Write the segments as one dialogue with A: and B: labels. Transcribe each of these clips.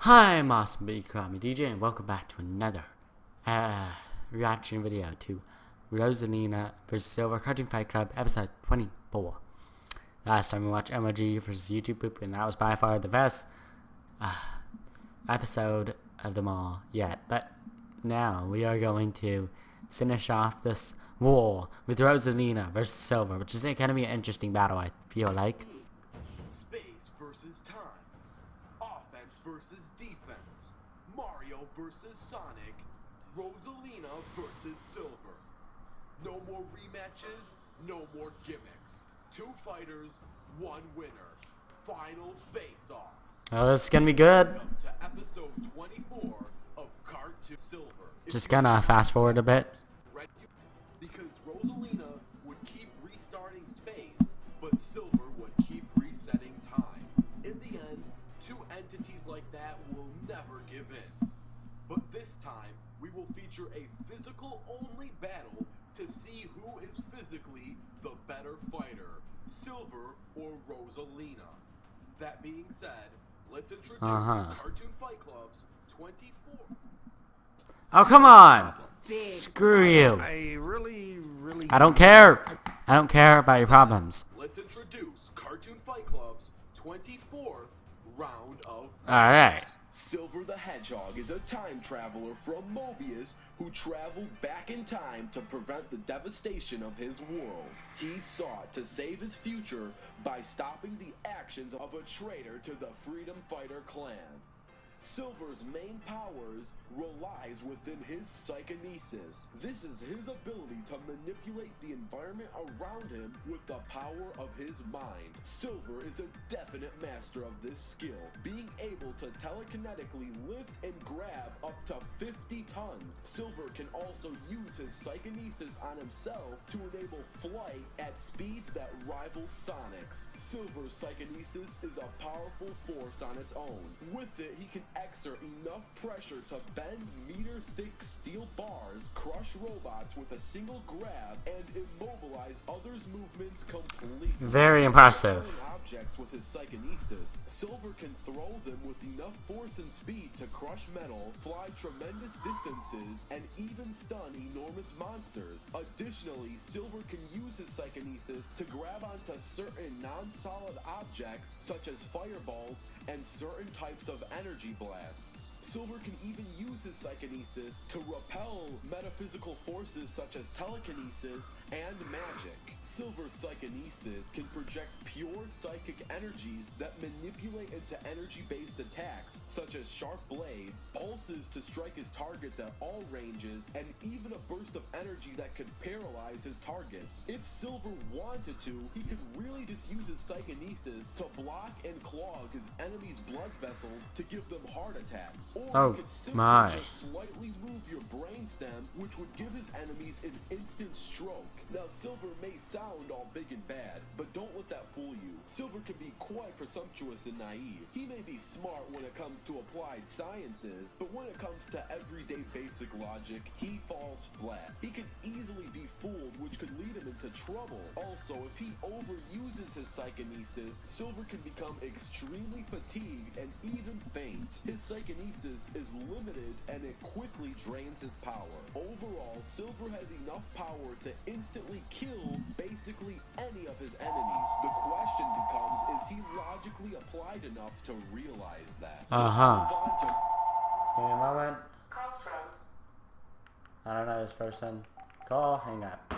A: Hi, I'm Awesome But You Call Me DJ, and welcome back to another reaction video to Rosalina vs. Silver Cartoon Fight Club episode 24. Last time we watched MOG vs. YouTube Poop, and that was by far the best episode of them all yet. But now we are going to finish off this war with Rosalina vs. Silver, which is going to be an interesting battle, I feel like.
B: Space versus time. Offense versus defense. Mario versus Sonic. Rosalina versus Silver. No more rematches, no more gimmicks. 2 fighters, 1 winner. Final face-off.
A: Oh, this is gonna be good.
B: Welcome to episode 24 of Cartoon Silver.
A: Just gonna fast forward a bit.
B: Because Rosalina would keep restarting space, but Silver would keep resetting time. In the end, 2 entities like that will never give in. But this time, we will feature a physical-only battle to see who is physically the better fighter, Silver or Rosalina. That being said, let's introduce Cartoon Fight Club's 24.
A: Oh, come on! Screw you. I don't care. I don't care about your problems.
B: Let's introduce Cartoon Fight Club's 24th round of fight.
A: Alright.
B: Silver the Hedgehog is a time traveler from Mobius who traveled back in time to prevent the devastation of his world. He sought to save his future by stopping the actions of a traitor to the Freedom Fighter clan. Silver's main powers relies within his psychokinesis. This is his ability to manipulate the environment around him with the power of his mind. Silver is a definite master of this skill, being able to telekinetically lift and grab up to 50 tons. Silver can also use his psychokinesis on himself to enable flight at speeds that rival Sonic's. Silver's psychokinesis is a powerful force on its own. With it, he can exert enough pressure to bend meter-thick steel bars, crush robots with a single grab, and immobilize others' movements completely.
A: Very impressive.
B: Objects with his psychokinesis, Silver can throw them with enough force and speed to crush metal, fly tremendous distances, and even stun enormous monsters. Additionally, Silver can use his psychokinesis to grab onto certain non-solid objects such as fireballs and certain types of energy blasts. Silver can even use his psychokinesis to repel metaphysical forces such as telekinesis and magic. Silver's psychokinesis can project pure psychic energies that manipulate into energy-based attacks, such as sharp blades, pulses to strike his targets at all ranges, and even a burst of energy that could paralyze his targets. If Silver wanted to, he could really just use his psychokinesis to block and clog his enemies' blood vessels to give them heart attacks. Or he could simply just slightly move your brainstem, which would give his enemies an instant stroke. Now, Silver may sound all big and bad, but don't let that fool you. Silver can be quite presumptuous and naive. He may be smart when it comes to applied sciences, but when it comes to everyday basic logic, he falls flat. He can easily be fooled, which could lead him into trouble. Also, if he overuses his psychokinesis, Silver can become extremely fatigued and even faint. His psychokinesis is limited and it quickly drains his power. Overall, Silver has enough power to instantly kill basically any of his enemies. The question becomes, is he logically applied enough to realize that?
A: Give me a moment. I don't know this person. Call, hang up.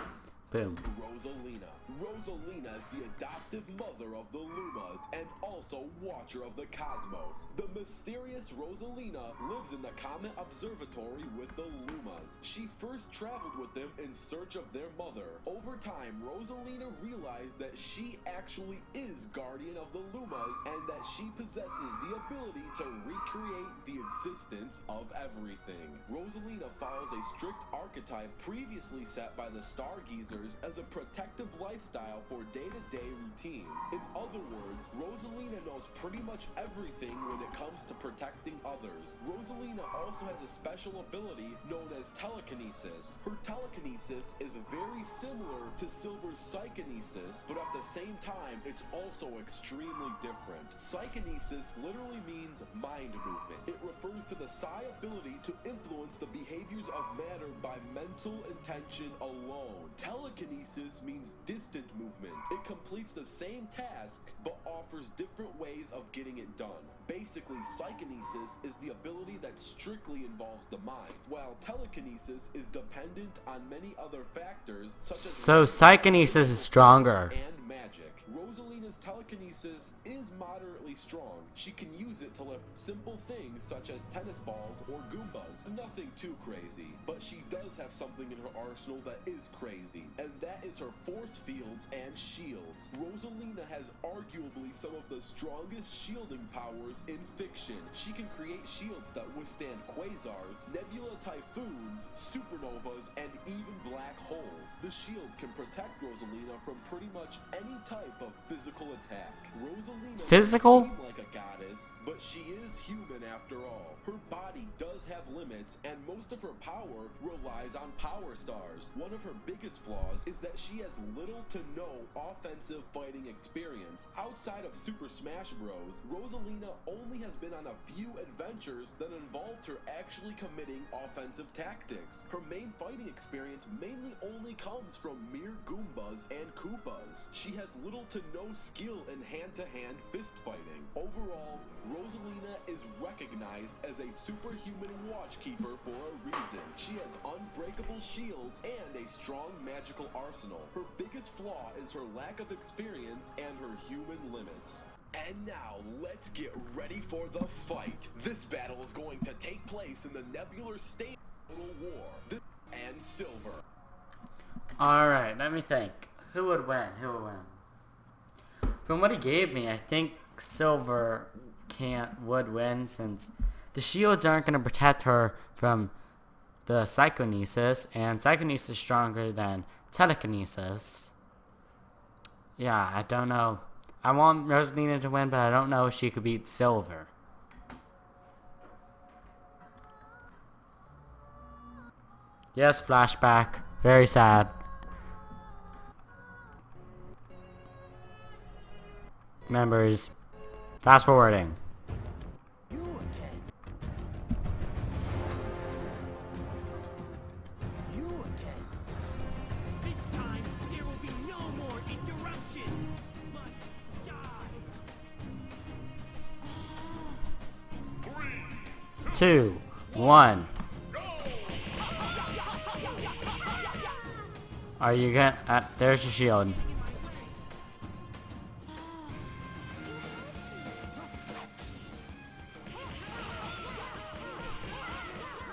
A: Boom.
B: Rosalina. Rosalina is the adoptive mother of the Lumas and also watcher of the cosmos. The mysterious Rosalina lives in the Comet Observatory with the Lumas. She first traveled with them in search of their mother. Over time, Rosalina realized that she actually is guardian of the Lumas and that she possesses the ability to recreate the existence of everything. Rosalina follows a strict archetype previously set by the Stargazer monsters as a protective lifestyle for day-to-day routines. In other words, Rosalina knows pretty much everything when it comes to protecting others. Rosalina also has a special ability known as telekinesis. Her telekinesis is very similar to Silver's psychokinesis, but at the same time, it's also extremely different. Psychokinesis literally means mind movement. It refers to the psi ability to influence the behaviors of matter by mental intention alone. Telekinesis means distant movement. It completes the same task, but offers different ways of getting it done. Basically, psychokinesis is the ability that strictly involves the mind, while telekinesis is dependent on many other factors, such as
A: So psychokinesis is stronger.
B: and magic. Rosalina's telekinesis is moderately strong. She can use it to lift simple things such as tennis balls or Goombas. Nothing too crazy, but she does have something in her arsenal that is crazy, and that is her force fields and shields. Rosalina has arguably some of the strongest shielding powers in fiction. She can create shields that withstand quasars, nebula typhoons, supernovas, and even black holes. The shields can protect Rosalina from pretty much any type of physical attack. Rosalina
A: Physical?
B: may seem like a goddess, but she is human after all. Her body does have limits, and most of her power relies on power stars. One of her biggest flaws is that she has little to no offensive fighting experience. Outside of Super Smash Bros., Rosalina only has been on a few adventures that involved her actually committing offensive tactics. Her main fighting experience mainly only comes from mere Goombas and Koopas. She has little to no skill in hand-to-hand fist fighting. Overall, Rosalina is recognized as a superhuman watchkeeper for a reason. She has unbreakable shields and a strong magical arsenal. Her biggest flaw is her lack of experience and her human limits. And now, let's get ready for the fight. This battle is going to take place in the Nebular State Total War. And Silver.
A: Alright, let me think. Who would win? From what he gave me, I think Silver would win, since the shields aren't going to protect her from the psychokinesis, and psychokinesis is stronger than telekinesis. Yeah, I don't know. I want Rosalina to win, but I don't know if she could beat Silver. Yes, flashback. Very sad. Members, fast forwarding.
C: You again. You again. This time, there will be no more interruptions. Must die.
A: 2, 1. Are you gonna? There's your shield.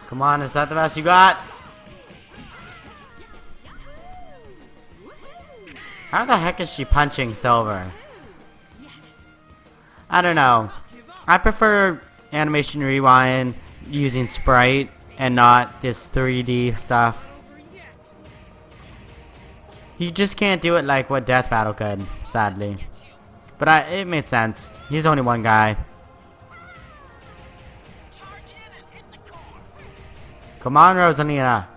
A: Come on, is that the best you got? How the heck is she punching Silver? I don't know. I prefer Animation Rewind using sprite and not this 3D stuff. You just can't do it like what Death Battle could, sadly. But it made sense. He's only one guy. Come on, Rosalina.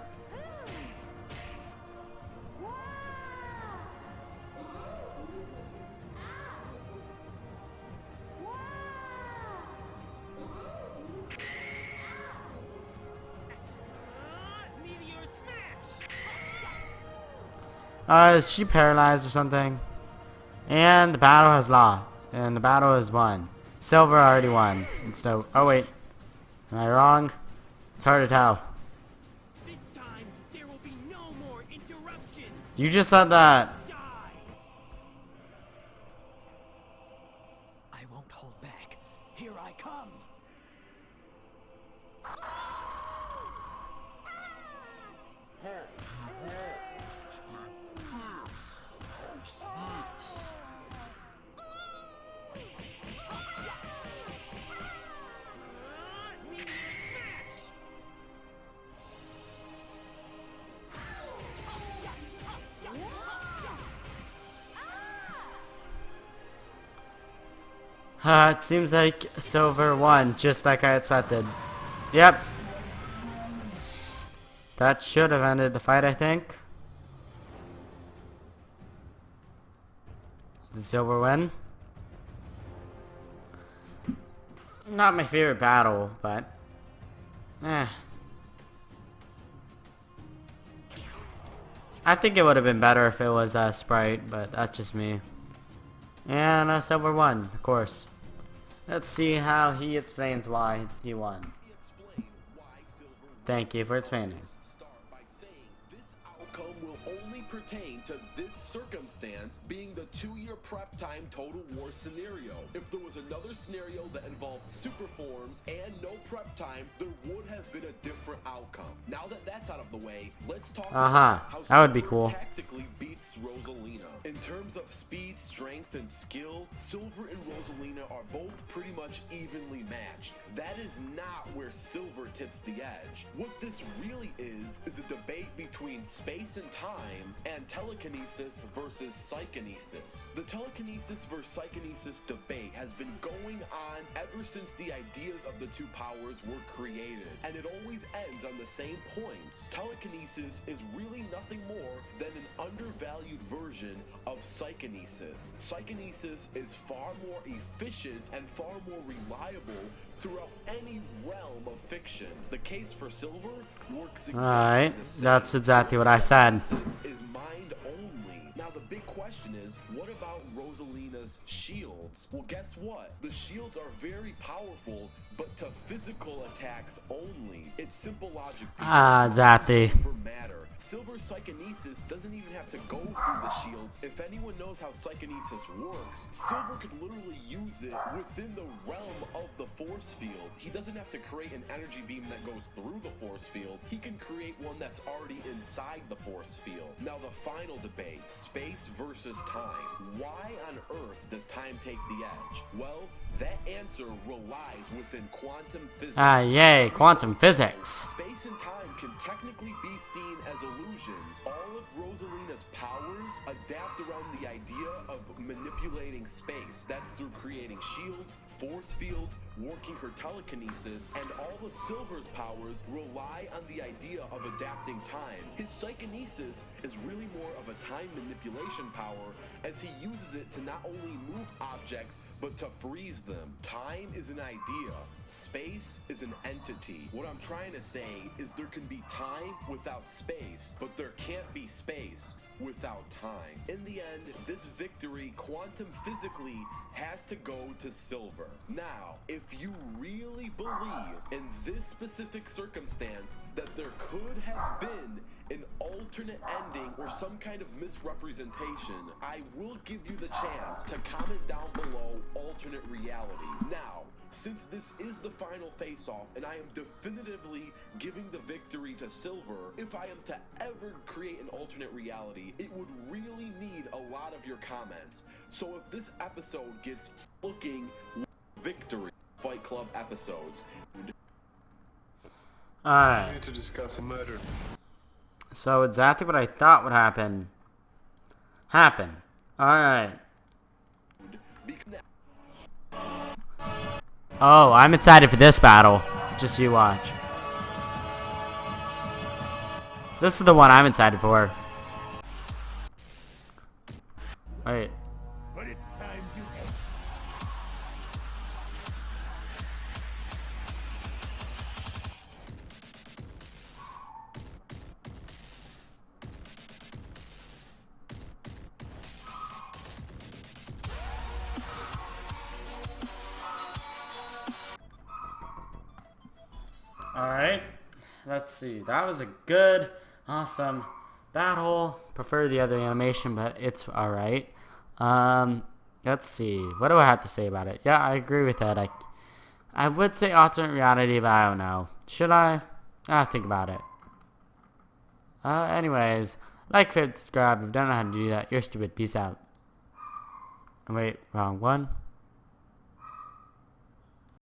C: Meteor smash.
A: Is she paralyzed or something? And the battle has lost. And the battle has won. Silver already won. So, oh wait. Am I wrong? It's hard to tell.
C: This time, there will be no more interruptions.
A: You just said that.
C: Die. I won't hold back. Here I come. Meteor smash.
A: It seems like Silver won, just like I expected. Yep. That should have ended the fight, I think. Did Silver win? Not my favorite battle, but... I think it would have been better if it was Sprite, but that's just me. And Silver won, of course. Let's see how he explains why he won. Thank you for explaining.
B: Pertain to this circumstance being the 2-year prep time Total War scenario. If there was another scenario that involved super forms and no prep time, there would have been a different outcome. Now that that's out of the way, let's talk about how
A: that would be
B: Silver
A: cool.
B: tactically beats Rosalina. In terms of speed, strength, and skill, Silver and Rosalina are both pretty much evenly matched. That is not where Silver tips the edge. What this really is a debate between space and time and telekinesis versus psychokinesis. The telekinesis versus psychokinesis debate has been going on ever since the ideas of the two powers were created, and it always ends on the same points. Telekinesis is really nothing more than an undervalued version of psychokinesis. Psychokinesis is far more efficient and far more reliable throughout any realm of fiction. The case for Silver works exactly
A: Alright,
B: the same.
A: that's exactly what I said.
B: Psychokinesis is mind only. Now the big question is, what about Rosalina's shields? Well, guess what? The shields are very powerful, but to physical attacks only. It's simple logic.
A: Exactly.
B: For matter. Silver's psychokinesis doesn't even have to go through the shields. If anyone knows how psychokinesis works, Silver could literally use it within the realm of the force field. He doesn't have to create an energy beam that goes through the force field. He can create one that's already inside the force field. Now the final debate, space versus time. Why on earth does time take the edge? Well, that answer relies within quantum physics.
A: Yay, quantum physics.
B: Space and time can technically be seen as illusions. All of Rosalina's powers adapt around the idea of manipulating space. That's through creating shields, force fields, working her telekinesis, and all of Silver's powers rely on the idea of adapting time. His psychokinesis is really more of a time manipulation power, as he uses it to not only move objects, but to freeze them. Time is an idea. Space is an entity. What I'm trying to say is there can be time without space, but there can't be space without time. In the end, this victory, quantum physically, has to go to Silver. Now, if you really believe in this specific circumstance that there could have been an alternate ending or some kind of misrepresentation, I will give you the chance to comment down below alternate reality. Now, since this is the final face-off and I am definitively giving the victory to Silver, if I am to ever create an alternate reality, it would really need a lot of your comments. So if this episode gets looking victory Fight Club episodes.
A: Alright.
D: To discuss a murder.
A: So exactly what I thought would happen. Alright. Oh, I'm excited for this battle. Just you watch. This is the one I'm excited for. Wait.
C: But it's time to end.
A: Alright. Let's see. That was a good, awesome battle. Prefer the other animation, but it's alright. Let's see. What do I have to say about it? Yeah, I agree with that. I would say alternate reality, but I don't know. Should I? I'll think about it. Anyways, like, favorite, subscribe. If you don't know how to do that, you're stupid. Peace out. Wait, wrong one.